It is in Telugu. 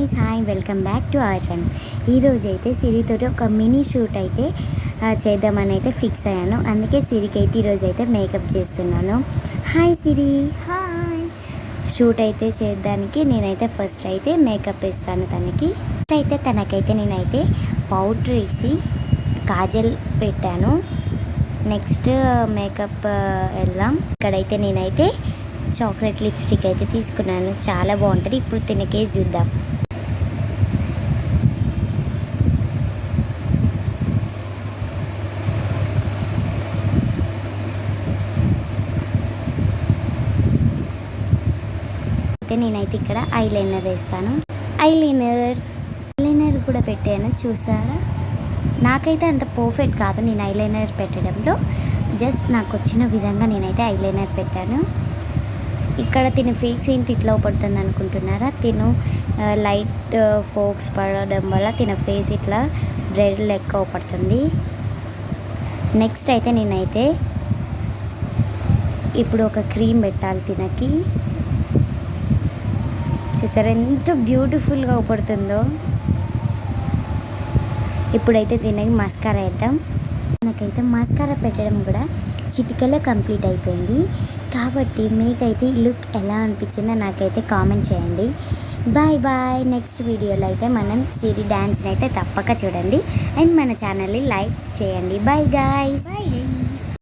Guys, hi, welcome back to our channel. ఈరోజు అయితే సిరితో ఒక మినీ షూట్ అయితే చేద్దామని అయితే ఫిక్స్ అయ్యాను. అందుకే సిరికి అయితే ఈరోజు అయితే మేకప్ చేస్తున్నాను. హాయ్ సిరి. హాయ్. షూట్ అయితే చేద్దానికి నేనైతే ఫస్ట్ అయితే మేకప్ వేస్తాను తనకి. ఫస్ట్ అయితే తనకైతే నేనైతే పౌడర్ వేసి కాజల్ పెట్టాను. నెక్స్ట్ మేకప్ వెళ్దాం. ఇక్కడైతే నేనైతే చాక్లెట్ లిప్స్టిక్ అయితే తీసుకున్నాను, చాలా బాగుంటుంది. ఇప్పుడు తినకేసి చూద్దాం. అయితే నేనైతే ఇక్కడ ఐలైనర్ వేస్తాను. ఐలైనర్ కూడా పెట్టాను, చూసారా? నాకైతే అంత పర్ఫెక్ట్ కాదు నేను ఐలైనర్ పెట్టడంలో. జస్ట్ నాకు వచ్చిన విధంగా నేనైతే ఐలైనర్ పెట్టాను. ఇక్కడ తిన ఫేస్ ఏంటి ఇట్లా పడుతుంది అనుకుంటున్నారా? తిను లైట్ ఫోక్స్ పడడం వల్ల తిన ఫేస్ ఇట్లా రెడ్ లెక్క పడుతుంది. నెక్స్ట్ అయితే నేనైతే ఇప్పుడు ఒక క్రీమ్ పెట్టాలి తినకి. చూసారా ఎంత బ్యూటిఫుల్గా పడుతుందో. ఇప్పుడైతే తినకి మస్కారా వేద్దాం. నాకైతే మస్కారా పెట్టడం కూడా చిటికలో కంప్లీట్ అయిపోయింది. కాబట్టి మీకైతే లుక్ ఎలా అనిపించిందో నాకైతే కామెంట్ చేయండి. Bye bye. నెక్స్ట్ వీడియోలో అయితే మనం సిరి డ్యాన్స్ని అయితే తప్పక చూడండి అండ్ మన ఛానల్ని లైక్ చేయండి. Bye guys.